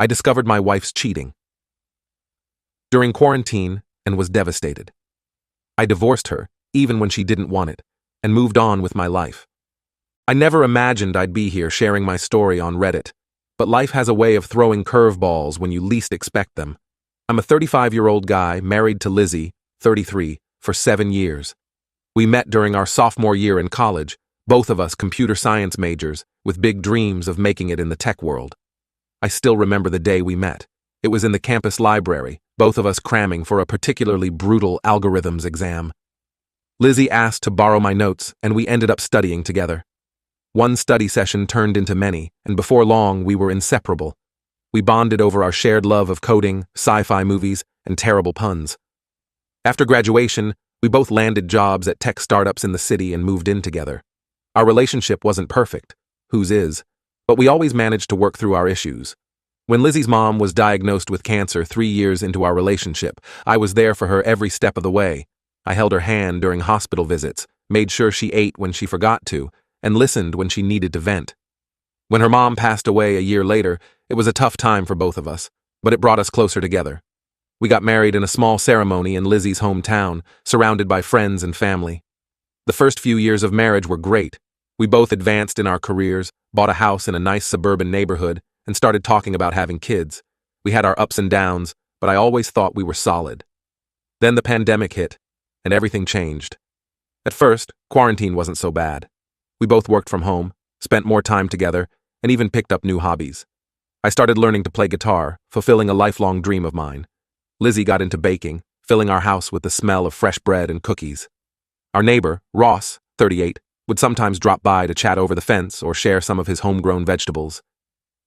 I discovered my wife's cheating during quarantine and was devastated. I divorced her, even when she didn't want it, and moved on with my life. I never imagined I'd be here sharing my story on Reddit, but life has a way of throwing curveballs when you least expect them. I'm a 35-year-old guy married to Lizzie, 33, for 7 years. We met during our sophomore year in college, both of us computer science majors with big dreams of making it in the tech world. I still remember the day we met. It was in the campus library, both of us cramming for a particularly brutal algorithms exam. Lizzie asked to borrow my notes, and we ended up studying together. One study session turned into many, and before long we were inseparable. We bonded over our shared love of coding, sci-fi movies, and terrible puns. After graduation, we both landed jobs at tech startups in the city and moved in together. Our relationship wasn't perfect, whose is, but we always managed to work through our issues. When Lizzie's mom was diagnosed with cancer 3 years into our relationship, I was there for her every step of the way. I held her hand during hospital visits, made sure she ate when she forgot to, and listened when she needed to vent. When her mom passed away a year later, it was a tough time for both of us, but it brought us closer together. We got married in a small ceremony in Lizzie's hometown, surrounded by friends and family. The first few years of marriage were great. We both advanced in our careers, bought a house in a nice suburban neighborhood, and started talking about having kids. We had our ups and downs, but I always thought we were solid. Then the pandemic hit, and everything changed. At first, quarantine wasn't so bad. We both worked from home, spent more time together, and even picked up new hobbies. I started learning to play guitar, fulfilling a lifelong dream of mine. Lizzie got into baking, filling our house with the smell of fresh bread and cookies. Our neighbor, Ross, 38, would sometimes drop by to chat over the fence or share some of his homegrown vegetables.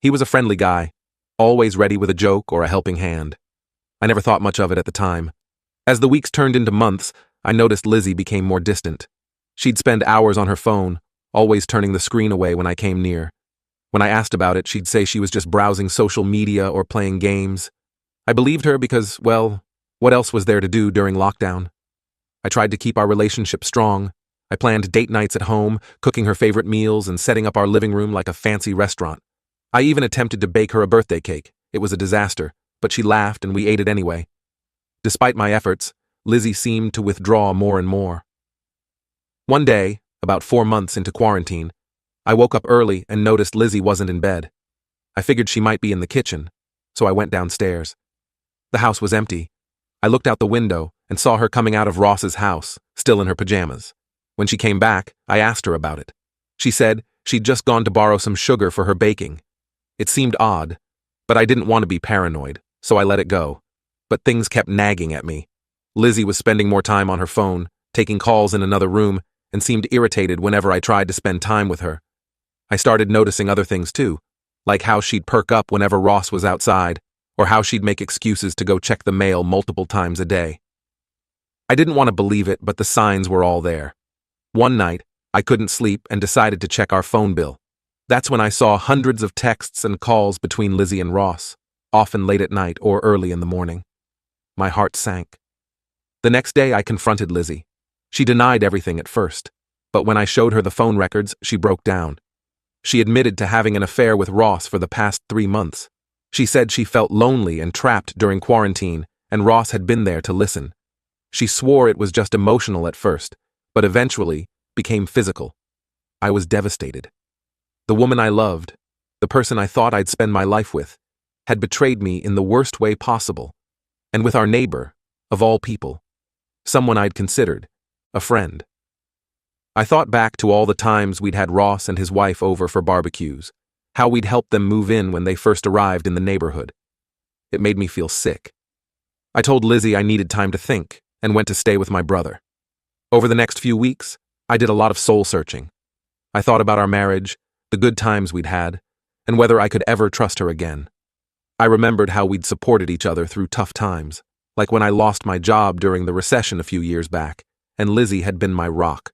He was a friendly guy, always ready with a joke or a helping hand. I never thought much of it at the time. As the weeks turned into months, I noticed Lizzie became more distant. She'd spend hours on her phone, always turning the screen away when I came near. When I asked about it, she'd say she was just browsing social media or playing games. I believed her because, well, what else was there to do during lockdown? I tried to keep our relationship strong. I planned date nights at home, cooking her favorite meals and setting up our living room like a fancy restaurant. I even attempted to bake her a birthday cake. It was a disaster, but she laughed and we ate it anyway. Despite my efforts, Lizzie seemed to withdraw more and more. One day, about 4 months into quarantine, I woke up early and noticed Lizzie wasn't in bed. I figured she might be in the kitchen, so I went downstairs. The house was empty. I looked out the window and saw her coming out of Ross's house, still in her pajamas. When she came back, I asked her about it. She said she'd just gone to borrow some sugar for her baking. It seemed odd, but I didn't want to be paranoid, so I let it go. But things kept nagging at me. Lizzie was spending more time on her phone, taking calls in another room, and seemed irritated whenever I tried to spend time with her. I started noticing other things too, like how she'd perk up whenever Ross was outside, or how she'd make excuses to go check the mail multiple times a day. I didn't want to believe it, but the signs were all there. One night, I couldn't sleep and decided to check our phone bill. That's when I saw hundreds of texts and calls between Lizzie and Ross, often late at night or early in the morning. My heart sank. The next day I confronted Lizzie. She denied everything at first, but when I showed her the phone records, she broke down. She admitted to having an affair with Ross for the past 3 months. She said she felt lonely and trapped during quarantine, and Ross had been there to listen. She swore it was just emotional at first, but eventually became physical. I was devastated. The woman I loved, the person I thought I'd spend my life with, had betrayed me in the worst way possible, and with our neighbor, of all people, someone I'd considered a friend. I thought back to all the times we'd had Ross and his wife over for barbecues, how we'd helped them move in when they first arrived in the neighborhood. It made me feel sick. I told Lizzie I needed time to think and went to stay with my brother. Over the next few weeks, I did a lot of soul-searching. I thought about our marriage, the good times we'd had, and whether I could ever trust her again. I remembered how we'd supported each other through tough times, like when I lost my job during the recession a few years back, and Lizzie had been my rock,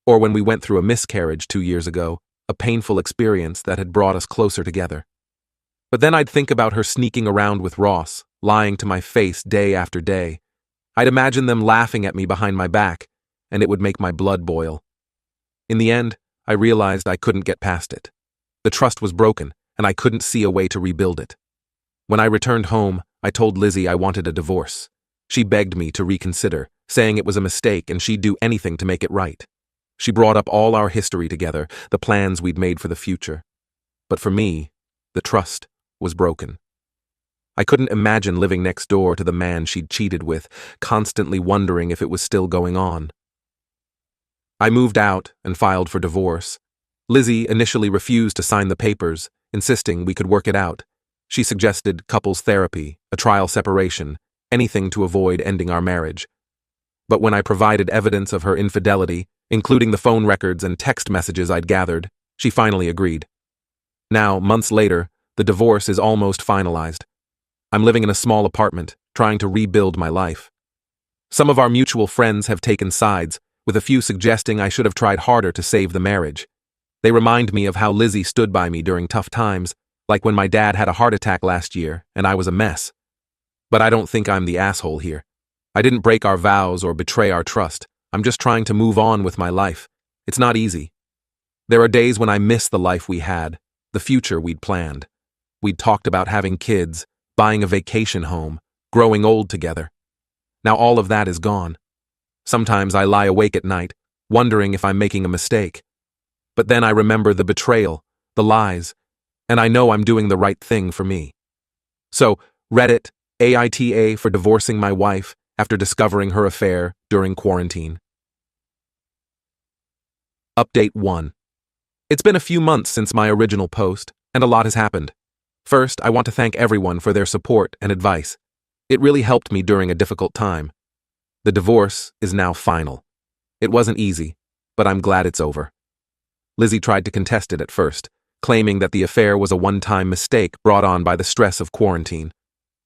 or when we went through a miscarriage 2 years ago, a painful experience that had brought us closer together. But then I'd think about her sneaking around with Ross, lying to my face day after day. I'd imagine them laughing at me behind my back, and it would make my blood boil. In the end, I realized I couldn't get past it. The trust was broken, and I couldn't see a way to rebuild it. When I returned home, I told Lizzie I wanted a divorce. She begged me to reconsider, saying it was a mistake and she'd do anything to make it right. She brought up all our history together, the plans we'd made for the future. But for me, the trust was broken. I couldn't imagine living next door to the man she'd cheated with, constantly wondering if it was still going on. I moved out and filed for divorce. Lizzie initially refused to sign the papers, insisting we could work it out. She suggested couples therapy, a trial separation, anything to avoid ending our marriage. But when I provided evidence of her infidelity, including the phone records and text messages I'd gathered, she finally agreed. Now, months later, the divorce is almost finalized. I'm living in a small apartment, trying to rebuild my life. Some of our mutual friends have taken sides, with a few suggesting I should have tried harder to save the marriage. They remind me of how Lizzie stood by me during tough times, like when my dad had a heart attack last year and I was a mess. But I don't think I'm the asshole here. I didn't break our vows or betray our trust. I'm just trying to move on with my life. It's not easy. There are days when I miss the life we had, the future we'd planned. We'd talked about having kids, buying a vacation home, growing old together. Now all of that is gone. Sometimes I lie awake at night, wondering if I'm making a mistake. But then I remember the betrayal, the lies, and I know I'm doing the right thing for me. So, Reddit, AITA for divorcing my wife after discovering her affair during quarantine. Update 1. It's been a few months since my original post, and a lot has happened. First, I want to thank everyone for their support and advice. It really helped me during a difficult time. The divorce is now final. It wasn't easy, but I'm glad it's over. Lizzie tried to contest it at first, claiming that the affair was a one-time mistake brought on by the stress of quarantine.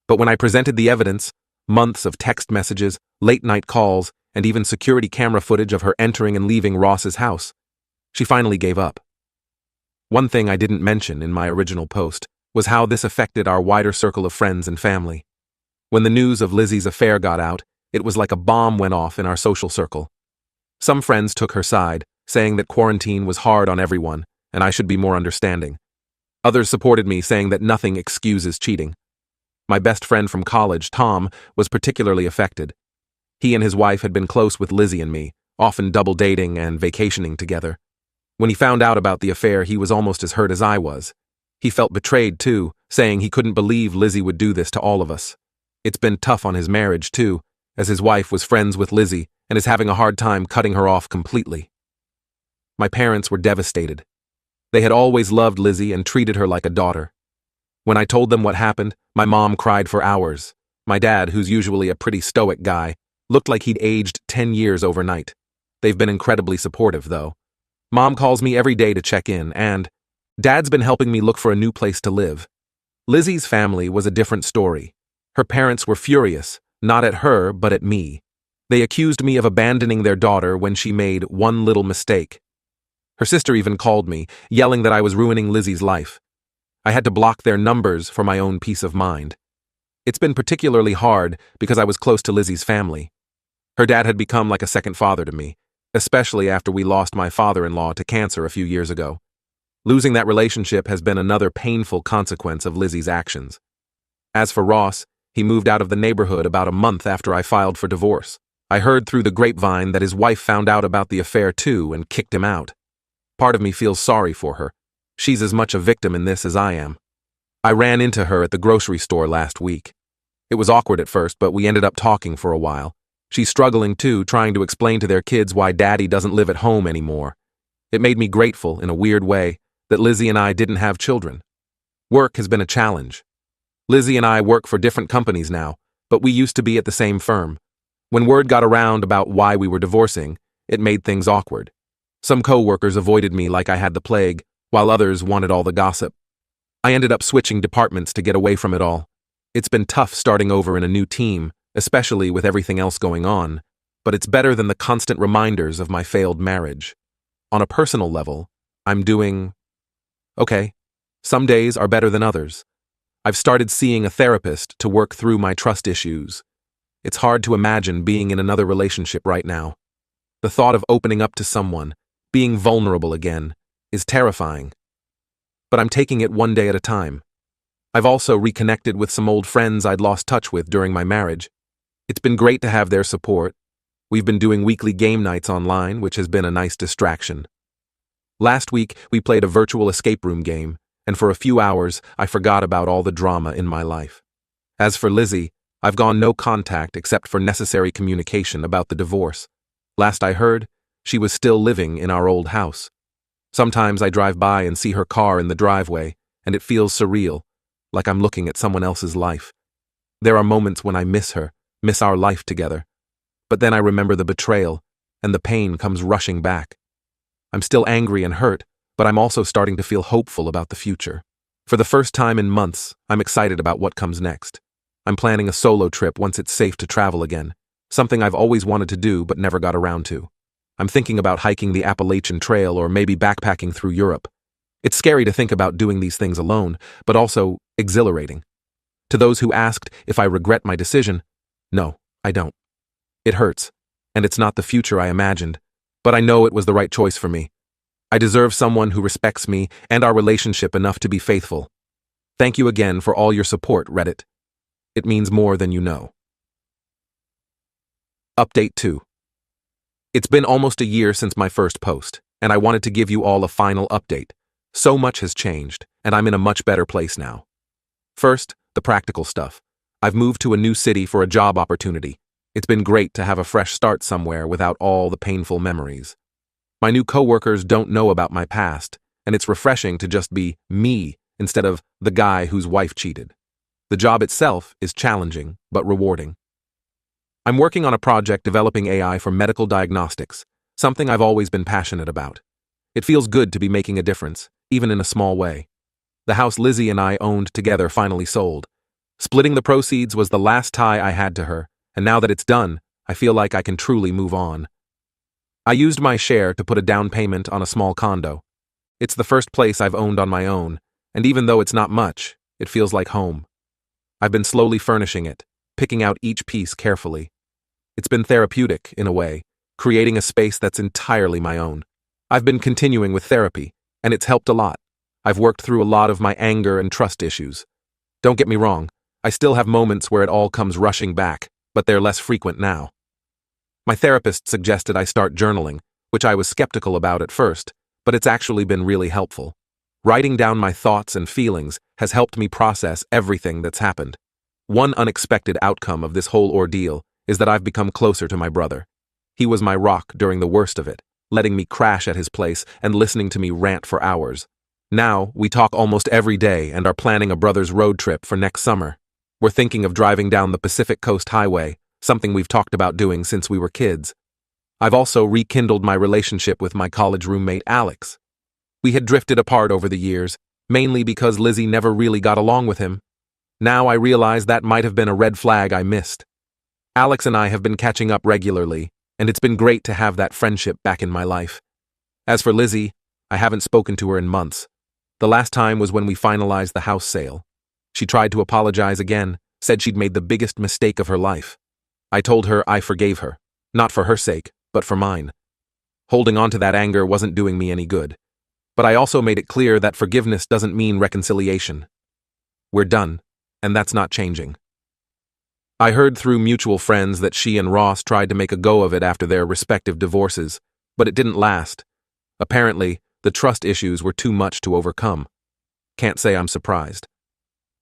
But when I presented the evidence, months of text messages, late-night calls, and even security camera footage of her entering and leaving Ross's house, she finally gave up. One thing I didn't mention in my original post was how this affected our wider circle of friends and family. When the news of Lizzie's affair got out, it was like a bomb went off in our social circle. Some friends took her side, saying that quarantine was hard on everyone, and I should be more understanding. Others supported me, saying that nothing excuses cheating. My best friend from college, Tom, was particularly affected. He and his wife had been close with Lizzie and me, often double dating and vacationing together. When he found out about the affair, he was almost as hurt as I was. He felt betrayed too, saying he couldn't believe Lizzie would do this to all of us. It's been tough on his marriage too, as his wife was friends with Lizzie and is having a hard time cutting her off completely. My parents were devastated. They had always loved Lizzie and treated her like a daughter. When I told them what happened, my mom cried for hours. My dad, who's usually a pretty stoic guy, looked like he'd aged 10 years overnight. They've been incredibly supportive, though. Mom calls me every day to check in, and Dad's been helping me look for a new place to live. Lizzie's family was a different story. Her parents were furious, not at her, but at me. They accused me of abandoning their daughter when she made one little mistake. Her sister even called me, yelling that I was ruining Lizzie's life. I had to block their numbers for my own peace of mind. It's been particularly hard because I was close to Lizzie's family. Her dad had become like a second father to me, especially after we lost my father-in-law to cancer a few years ago. Losing that relationship has been another painful consequence of Lizzie's actions. As for Ross, he moved out of the neighborhood about a month after I filed for divorce. I heard through the grapevine that his wife found out about the affair too and kicked him out. Part of me feels sorry for her. She's as much a victim in this as I am. I ran into her at the grocery store last week. It was awkward at first, but we ended up talking for a while. She's struggling too, trying to explain to their kids why Daddy doesn't live at home anymore. It made me grateful, in a weird way, that Lizzie and I didn't have children. Work has been a challenge. Lizzie and I work for different companies now, but we used to be at the same firm. When word got around about why we were divorcing, it made things awkward. Some co-workers avoided me like I had the plague, while others wanted all the gossip. I ended up switching departments to get away from it all. It's been tough starting over in a new team, especially with everything else going on, but it's better than the constant reminders of my failed marriage. On a personal level, I'm doing okay. Some days are better than others. I've started seeing a therapist to work through my trust issues. It's hard to imagine being in another relationship right now. The thought of opening up to someone, being vulnerable again, is terrifying. But I'm taking it one day at a time. I've also reconnected with some old friends I'd lost touch with during my marriage. It's been great to have their support. We've been doing weekly game nights online, which has been a nice distraction. Last week, we played a virtual escape room game, and for a few hours, I forgot about all the drama in my life. As for Lizzie, I've gone no contact except for necessary communication about the divorce. Last I heard, she was still living in our old house. Sometimes I drive by and see her car in the driveway, and it feels surreal, like I'm looking at someone else's life. There are moments when I miss her, miss our life together. But then I remember the betrayal, and the pain comes rushing back. I'm still angry and hurt, but I'm also starting to feel hopeful about the future. For the first time in months, I'm excited about what comes next. I'm planning a solo trip once it's safe to travel again, something I've always wanted to do but never got around to. I'm thinking about hiking the Appalachian Trail or maybe backpacking through Europe. It's scary to think about doing these things alone, but also exhilarating. To those who asked if I regret my decision, no, I don't. It hurts, and it's not the future I imagined, but I know it was the right choice for me. I deserve someone who respects me and our relationship enough to be faithful. Thank you again for all your support, Reddit. It means more than you know. Update 2. It's been almost a year since my first post, and I wanted to give you all a final update. So much has changed, and I'm in a much better place now. First, the practical stuff. I've moved to a new city for a job opportunity. It's been great to have a fresh start somewhere without all the painful memories. My new coworkers don't know about my past, and it's refreshing to just be me instead of the guy whose wife cheated. The job itself is challenging, but rewarding. I'm working on a project developing AI for medical diagnostics, something I've always been passionate about. It feels good to be making a difference, even in a small way. The house Lizzie and I owned together finally sold. Splitting the proceeds was the last tie I had to her, and now that it's done, I feel like I can truly move on. I used my share to put a down payment on a small condo. It's the first place I've owned on my own, and even though it's not much, it feels like home. I've been slowly furnishing it, picking out each piece carefully. It's been therapeutic, in a way, creating a space that's entirely my own. I've been continuing with therapy, and it's helped a lot. I've worked through a lot of my anger and trust issues. Don't get me wrong, I still have moments where it all comes rushing back, but they're less frequent now. My therapist suggested I start journaling, which I was skeptical about at first, but it's actually been really helpful. Writing down my thoughts and feelings has helped me process everything that's happened. One unexpected outcome of this whole ordeal is that I've become closer to my brother. He was my rock during the worst of it, letting me crash at his place and listening to me rant for hours. Now, we talk almost every day and are planning a brother's road trip for next summer. We're thinking of driving down the Pacific Coast Highway, something we've talked about doing since we were kids. I've also rekindled my relationship with my college roommate Alex. We had drifted apart over the years, mainly because Lizzie never really got along with him. Now I realize that might have been a red flag I missed. Alex and I have been catching up regularly, and it's been great to have that friendship back in my life. As for Lizzie, I haven't spoken to her in months. The last time was when we finalized the house sale. She tried to apologize again, said she'd made the biggest mistake of her life. I told her I forgave her, not for her sake, but for mine. Holding on to that anger wasn't doing me any good. But I also made it clear that forgiveness doesn't mean reconciliation. We're done, and that's not changing. I heard through mutual friends that she and Ross tried to make a go of it after their respective divorces, but it didn't last. Apparently, the trust issues were too much to overcome. Can't say I'm surprised.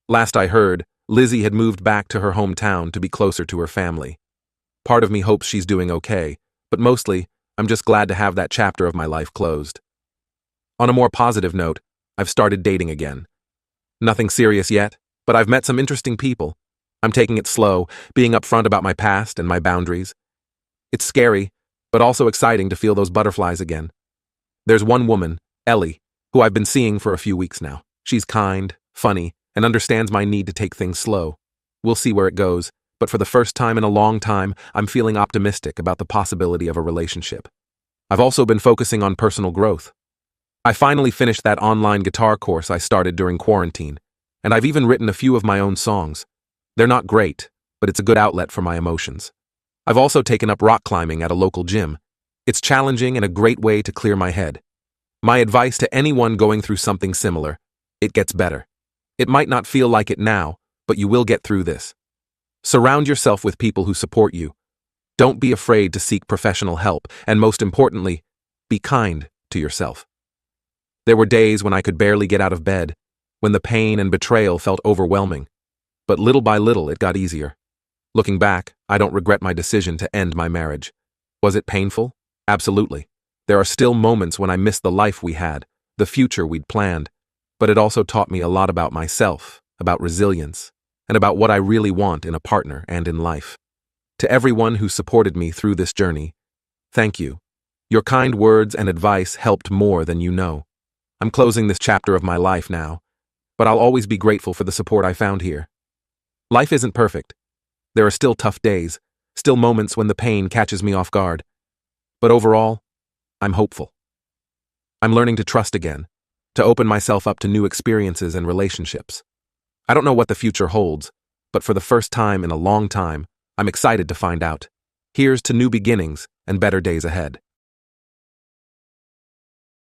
Last I heard, Lizzie had moved back to her hometown to be closer to her family. Part of me hopes she's doing okay, but mostly, I'm just glad to have that chapter of my life closed. On a more positive note, I've started dating again. Nothing serious yet, but I've met some interesting people. I'm taking it slow, being upfront about my past and my boundaries. It's scary, but also exciting to feel those butterflies again. There's one woman, Ellie, who I've been seeing for a few weeks now. She's kind, funny, and understands my need to take things slow. We'll see where it goes, but for the first time in a long time, I'm feeling optimistic about the possibility of a relationship. I've also been focusing on personal growth. I finally finished that online guitar course I started during quarantine, and I've even written a few of my own songs. They're not great, but it's a good outlet for my emotions. I've also taken up rock climbing at a local gym. It's challenging and a great way to clear my head. My advice to anyone going through something similar: it gets better. It might not feel like it now, but you will get through this. Surround yourself with people who support you. Don't be afraid to seek professional help, and most importantly, be kind to yourself. There were days when I could barely get out of bed, when the pain and betrayal felt overwhelming. But little by little, it got easier. Looking back, I don't regret my decision to end my marriage. Was it painful? Absolutely. There are still moments when I miss the life we had, the future we'd planned. But it also taught me a lot about myself, about resilience, and about what I really want in a partner and in life. To everyone who supported me through this journey, thank you. Your kind words and advice helped more than you know. I'm closing this chapter of my life now, but I'll always be grateful for the support I found here. Life isn't perfect. There are still tough days, still moments when the pain catches me off guard. But overall, I'm hopeful. I'm learning to trust again, to open myself up to new experiences and relationships. I don't know what the future holds, but for the first time in a long time, I'm excited to find out. Here's to new beginnings and better days ahead.